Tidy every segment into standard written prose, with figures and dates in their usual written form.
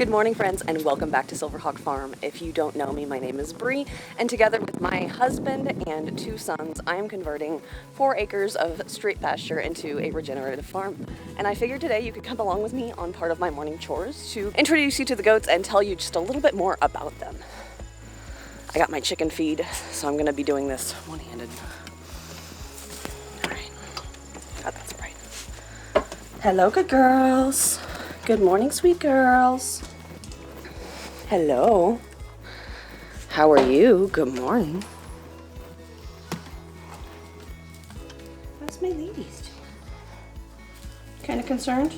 Good morning, friends, and welcome back to Silverhawk Farm. If you don't know me, my name is Bree, and together with my husband and 2 sons, I am converting 4 acres of straight pasture into a regenerative farm. And I figured today you could come along with me on part of my morning chores to introduce you to the goats and tell you just a little bit more about them. I got my chicken feed, so I'm going to be doing this one-handed. All right. God, that's right. Hello, good girls. Good morning, sweet girls. Hello. How are you? Good morning. How's my ladies doing? Kind of concerned?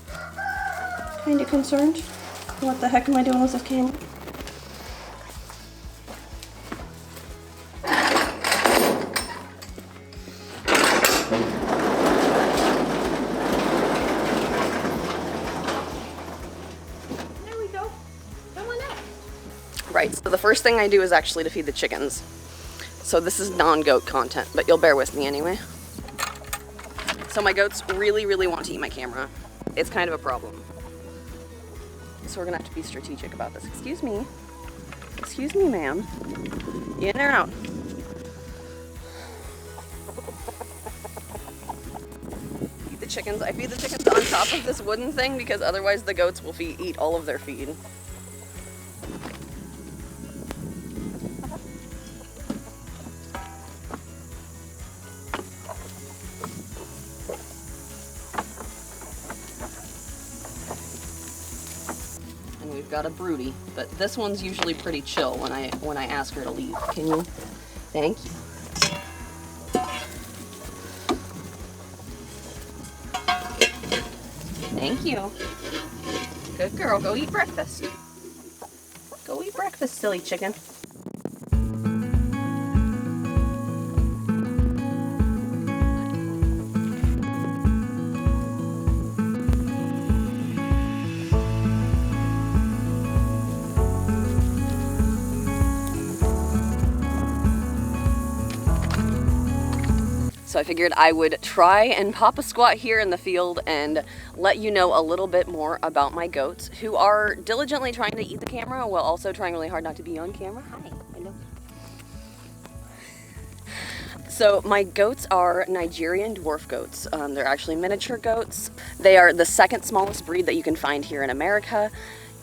Kind of concerned? What the heck am I doing with this camera? Right, so the first thing I do is actually to feed the chickens. So this is non-goat content, but you'll bear with me anyway. So my goats really want to eat my camera. It's kind of a problem. So we're gonna have to be strategic about this. Excuse me. Excuse me, ma'am. In or out? Feed the chickens. I feed the chickens on top of this wooden thing because otherwise the goats will eat all of their feed. We've got a broody, but this one's usually pretty chill when I ask her to leave. Can you? Thank you. Thank you. Good girl. Go eat breakfast. Go eat breakfast, silly chicken. So I figured I would try and pop a squat here in the field and let you know a little bit more about my goats, who are diligently trying to eat the camera while also trying really hard not to be on camera. Hi. Hello. So my goats are Nigerian Dwarf goats. They're actually miniature goats. They are the second smallest breed that you can find here in America.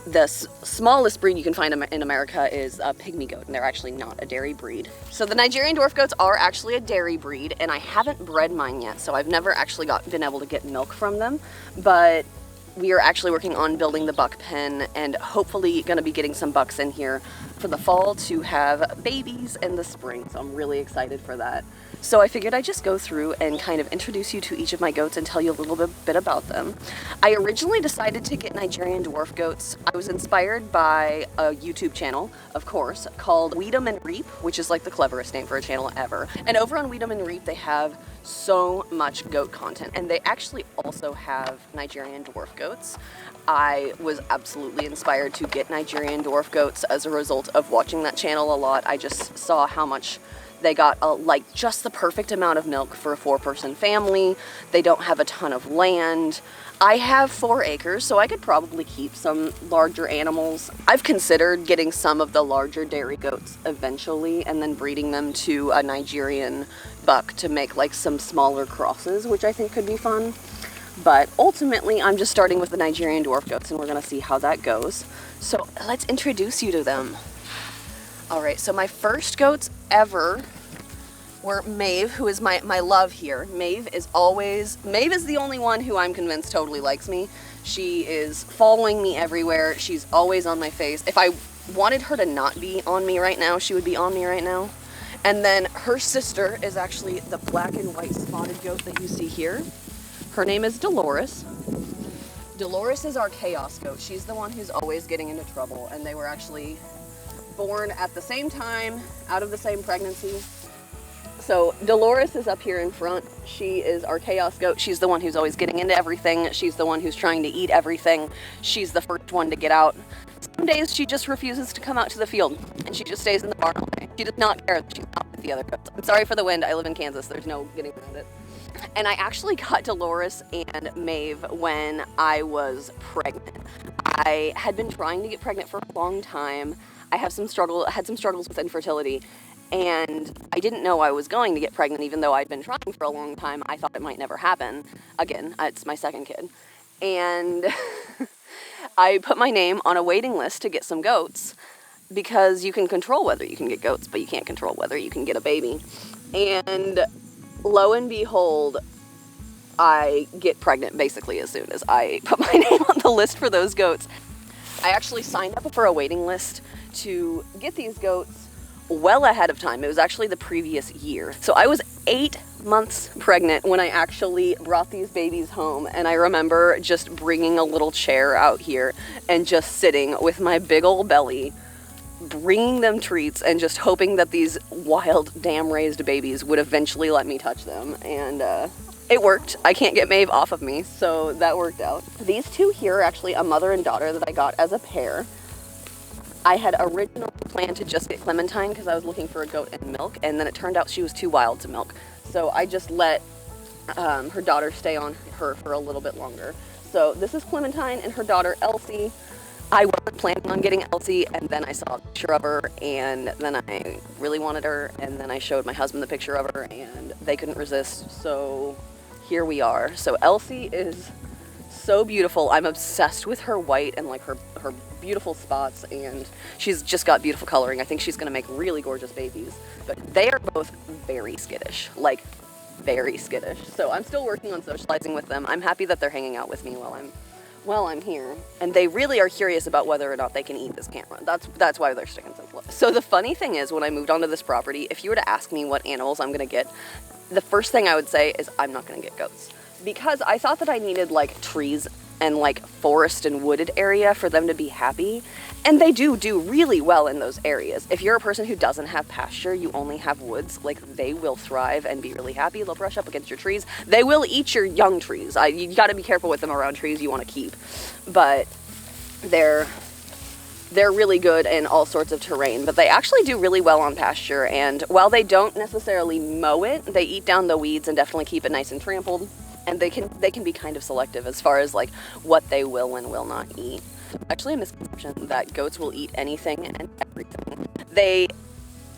The smallest breed you can find in America is a pygmy goat, and they're actually not a dairy breed. So the Nigerian Dwarf goats are actually a dairy breed, and I haven't bred mine yet, so I've never actually been able to get milk from them, but we are actually working on building the buck pen and hopefully going to be getting some bucks in here for the fall to have babies in the spring, so I'm really excited for that. So I figured I'd just go through and kind of introduce you to each of my goats and tell you a little bit about them. I originally decided to get Nigerian Dwarf goats. I was inspired by a YouTube channel, of course, called Weed 'em and Reap, which is like the cleverest name for a channel ever. And over on Weed 'em and Reap, they have so much goat content, and they actually also have Nigerian Dwarf goats. I was absolutely inspired to get Nigerian Dwarf goats as a result of watching that channel a lot. I just saw how much they got like just the perfect amount of milk for a 4-person family. They don't have a ton of land. I have 4 acres, so I could probably keep some larger animals. I've considered getting some of the larger dairy goats eventually and then breeding them to a Nigerian buck to make like some smaller crosses, which I think could be fun. But ultimately, I'm just starting with the Nigerian Dwarf goats, and we're gonna see how that goes. So let's introduce you to them. All right, so my first goats ever were Maeve, who is my love here. Maeve is the only one who I'm convinced totally likes me. She is following me everywhere. She's always on my face. If I wanted her to not be on me right now, she would be on me right now. And then her sister is actually the black and white spotted goat that you see here. Her name is Dolores. Dolores is our chaos goat. She's the one who's always getting into trouble, and they were actually born at the same time, out of the same pregnancy. So Dolores is up here in front. She is our chaos goat. She's the one who's always getting into everything. She's the one who's trying to eat everything. She's the first one to get out. Some days she just refuses to come out to the field, and she just stays in the barn all day. She does not care that she's not with the other goats. I'm sorry for the wind. I live in Kansas. There's no getting around it. And I actually got Dolores and Maeve when I was pregnant. I had been trying to get pregnant for a long time. I had some struggles with infertility, and I didn't know I was going to get pregnant even though I'd been trying for a long time. I thought it might never happen. Again, it's my second kid. And I put my name on a waiting list to get some goats because you can control whether you can get goats, but you can't control whether you can get a baby. And lo and behold, I get pregnant basically as soon as I put my name on the list for those goats. I actually signed up for a waiting list to get these goats well ahead of time. It was actually the previous year. So I was 8 months pregnant when I actually brought these babies home, and I remember just bringing a little chair out here and just sitting with my big old belly, bringing them treats and just hoping that these wild dam raised babies would eventually let me touch them. And it worked. I can't get Maeve off of me, so that worked out. These two here are actually a mother and daughter that I got as a pair. I had originally planned to just get Clementine because I was looking for a goat and milk, and then it turned out she was too wild to milk. So I just let her daughter stay on her for a little bit longer. So this is Clementine and her daughter Elsie. I wasn't planning on getting Elsie, and then I saw a picture of her, and then I really wanted her, and then I showed my husband the picture of her, and they couldn't resist, so here we are. So Elsie is so beautiful. I'm obsessed with her white and like her beautiful spots, and she's just got beautiful coloring. I think she's gonna make really gorgeous babies. But they are both very skittish, like very skittish. So I'm still working on socializing with them. I'm happy that they're hanging out with me while I'm here. And they really are curious about whether or not they can eat this camera. That's why they're sticking so close. So the funny thing is, when I moved onto this property, if you were to ask me what animals I'm gonna get, the first thing I would say is I'm not gonna get goats. Because I thought that I needed like trees and like forest and wooded area for them to be happy. And they do really well in those areas. If you're a person who doesn't have pasture, you only have woods, like they will thrive and be really happy. They'll brush up against your trees. They will eat your young trees. You gotta be careful with them around trees you wanna keep. But they're really good in all sorts of terrain, but they actually do really well on pasture. And while they don't necessarily mow it, they eat down the weeds and definitely keep it nice and trampled. And they can be kind of selective as far as like what they will and will not eat. Actually, a misconception that goats will eat anything and everything. They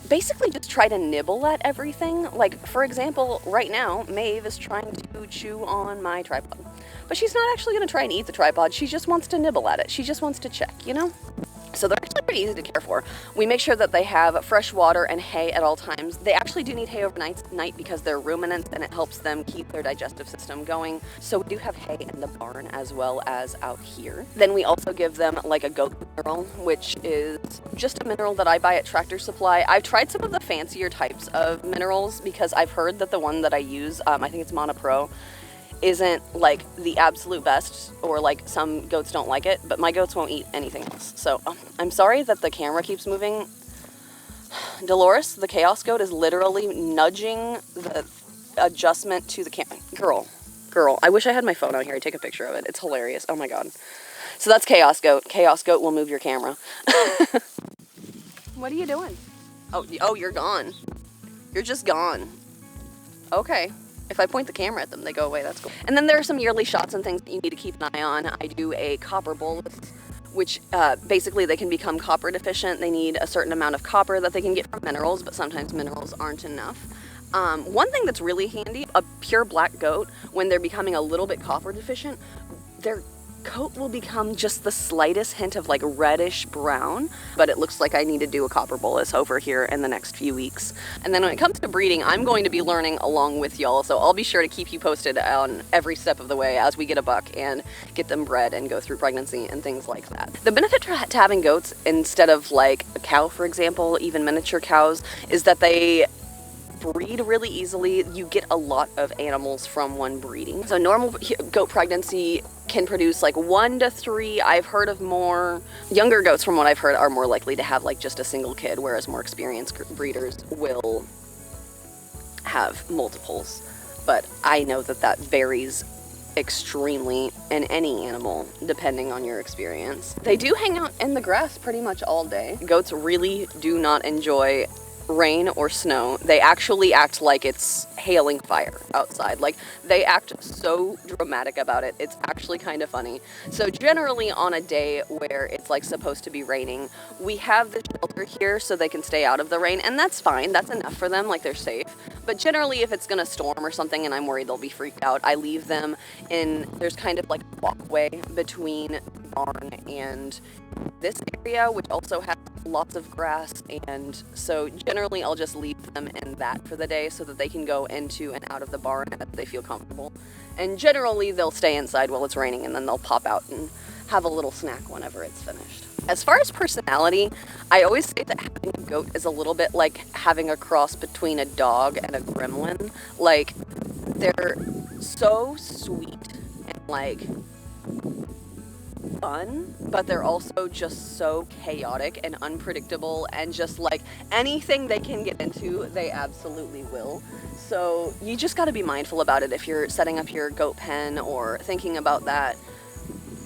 basically just try to nibble at everything. Like, for example, right now, Maeve is trying to chew on my tripod. But she's not actually going to try and eat the tripod. She just wants to nibble at it. She just wants to check, you know? So they're actually pretty easy to care for. We make sure that they have fresh water and hay at all times. They actually do need hay overnight because they're ruminants, and it helps them keep their digestive system going. So we do have hay in the barn as well as out here. Then we also give them like a goat mineral, which is just a mineral that I buy at Tractor Supply. I've tried some of the fancier types of minerals because I've heard that the one that I use, I think it's Monopro, isn't like the absolute best, or like some goats don't like it, but my goats won't eat anything else. So I'm sorry that the camera keeps moving. Dolores the Chaos Goat is literally nudging the adjustment to the camera. Girl, I wish I had my phone out here. I'd take a picture of it. It's hilarious. Oh my god. So that's Chaos Goat. Chaos Goat will move your camera. What are you doing? Oh, you're gone. You're just gone. Okay. If I point the camera at them, they go away. That's cool. And then there are some yearly shots and things that you need to keep an eye on. I do a copper bolus, which basically they can become copper deficient. They need a certain amount of copper that they can get from minerals, but sometimes minerals aren't enough. One thing that's really handy, a pure black goat, when they're becoming a little bit copper deficient, their coat will become just the slightest hint of like reddish brown, but it looks like I need to do a copper bolus over here in the next few weeks. And then when it comes to breeding, I'm going to be learning along with y'all, so I'll be sure to keep you posted on every step of the way as we get a buck and get them bred and go through pregnancy and things like that. The benefit to having goats instead of like a cow, for example, even miniature cows, is that they breed really easily. You get a lot of animals from one breeding. So normal goat pregnancy can produce like 1 to 3. I've heard of more. Younger goats, from what I've heard, are more likely to have like just a single kid, whereas more experienced breeders will have multiples. But I know that that varies extremely in any animal depending on your experience. They do hang out in the grass pretty much all day. Goats really do not enjoy rain or snow, they actually act like it's hailing fire outside. Like, they act so dramatic about it. It's actually kind of funny. So generally on a day where it's like supposed to be raining, we have the shelter here so they can stay out of the rain, and that's fine. That's enough for them, like they're safe. But generally if it's gonna storm or something and I'm worried they'll be freaked out, I leave them in, there's kind of like a walkway between the barn and this area, which also has lots of grass, and so generally I'll just leave them in that for the day so that they can go into and out of the barn as they feel comfortable. And generally they'll stay inside while it's raining, and then they'll pop out and have a little snack whenever it's finished. As far as personality, I always say that having a goat is a little bit like having a cross between a dog and a gremlin. Like, they're so sweet and like fun, but they're also just so chaotic and unpredictable, and just like anything they can get into, they absolutely will. So you just got to be mindful about it if you're setting up your goat pen or thinking about that.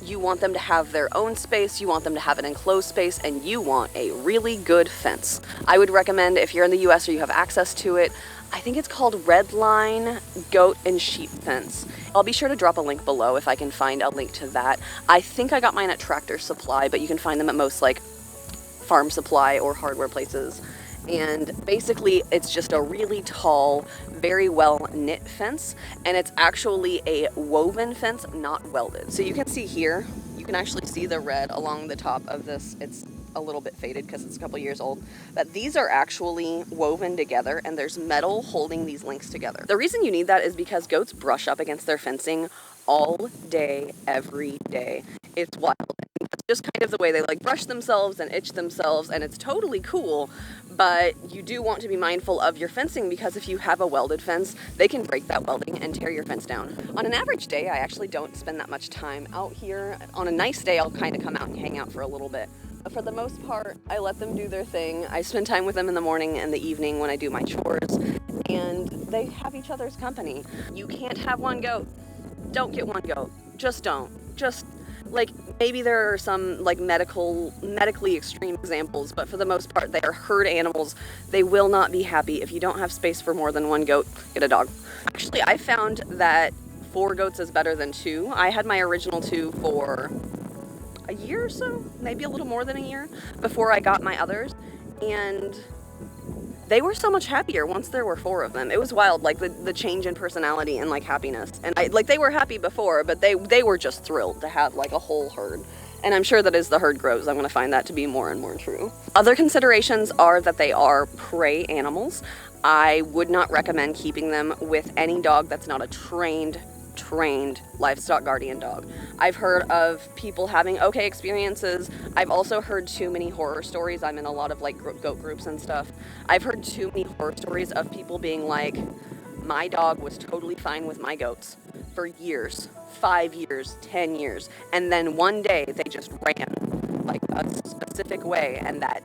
You want them to have their own space, you want them to have an enclosed space, and you want a really good fence. I would recommend, if you're in the US or you have access to it, I think it's called Red Line Goat and Sheep Fence. I'll be sure to drop a link below if I can find a link to that. I think I got mine at Tractor Supply, but you can find them at most like farm supply or hardware places. And basically it's just a really tall, very well knit fence, and it's actually a woven fence, not welded. So you can see here, you can actually see the red along the top of this. It's a little bit faded because it's a couple years old, but these are actually woven together, and there's metal holding these links together. The reason you need that is because goats brush up against their fencing all day, every day. It's wild. That's just kind of the way they like brush themselves and itch themselves, and it's totally cool. But you do want to be mindful of your fencing, because if you have a welded fence, they can break that welding and tear your fence down. On an average day, I actually don't spend that much time out here. On a nice day, I'll kind of come out and hang out for a little bit. But for the most part, I let them do their thing. I spend time with them in the morning and the evening when I do my chores, and they have each other's company. You can't have one goat. Don't get one goat. Just don't. Just, like, maybe there are some like medically extreme examples, but for the most part they are herd animals. They will not be happy. If you don't have space for more than one goat, get a dog. Actually, I found that 4 goats is better than 2. I had my original 2 for a year or so, maybe a little more than a year, before I got my others, and they were so much happier once there were 4 of them. It was wild, like the change in personality and like happiness. And they were happy before, but they were just thrilled to have like a whole herd. And I'm sure that as the herd grows, I'm going to find that to be more and more true. Other considerations are that they are prey animals. I would not recommend keeping them with any dog that's not a trained livestock guardian dog. I've heard of people having okay experiences. I've also heard too many horror stories. I'm in a lot of like goat groups and stuff. I've heard too many horror stories of people being like, my dog was totally fine with my goats for years, 5 years, 10 years, and then one day they just ran like a specific way, and that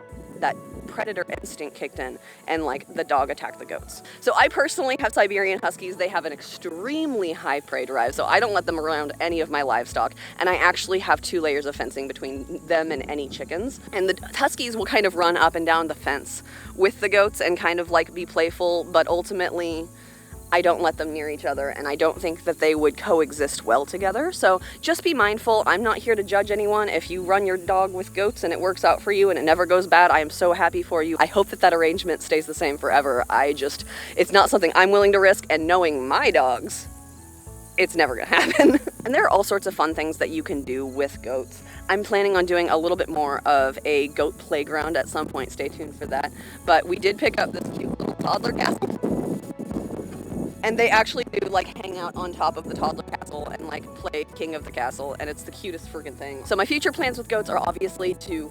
predator instinct kicked in, and like the dog attacked the goats. So I personally have Siberian Huskies. They have an extremely high prey drive, so I don't let them around any of my livestock, and I actually have 2 layers of fencing between them and any chickens. And the Huskies will kind of run up and down the fence with the goats and kind of like be playful, but ultimately I don't let them near each other, and I don't think that they would coexist well together. So just be mindful. I'm not here to judge anyone. If you run your dog with goats and it works out for you and it never goes bad, I am so happy for you. I hope that arrangement stays the same forever. It's not something I'm willing to risk, and knowing my dogs, it's never gonna happen. And there are all sorts of fun things that you can do with goats. I'm planning on doing a little bit more of a goat playground at some point. Stay tuned for that. But we did pick up this cute little toddler castle. And they actually do like hang out on top of the toddler castle and like play king of the castle, and it's the cutest friggin' thing. So my future plans with goats are obviously to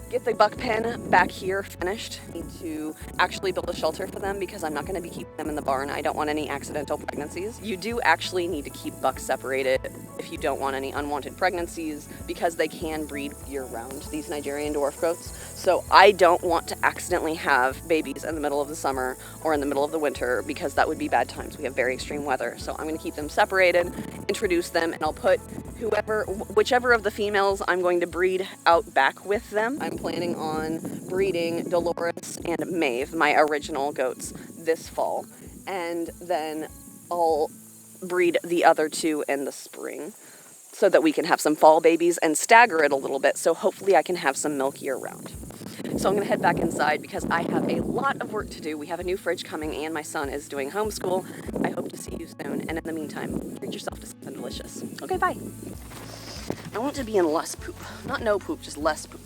get the buck pen back here finished. I need to actually build a shelter for them because I'm not going to be keeping them in the barn. I don't want any accidental pregnancies. You do actually need to keep bucks separated if you don't want any unwanted pregnancies, because they can breed year-round, these Nigerian dwarf goats. So I don't want to accidentally have babies in the middle of the summer or in the middle of the winter, because that would be bad times. We have very extreme weather. So I'm going to keep them separated, introduce them, and I'll put whichever of the females I'm going to breed out back with them. I'm planning on breeding Dolores and Maeve, my original goats, this fall. And then I'll breed the other two in the spring so that we can have some fall babies and stagger it a little bit, so hopefully I can have some milk year round. So I'm going to head back inside because I have a lot of work to do. We have a new fridge coming and my son is doing homeschool. I hope to see you soon, and in the meantime, treat yourself to something delicious. Okay, bye. I want to be in less poop. Not no poop, just less poop.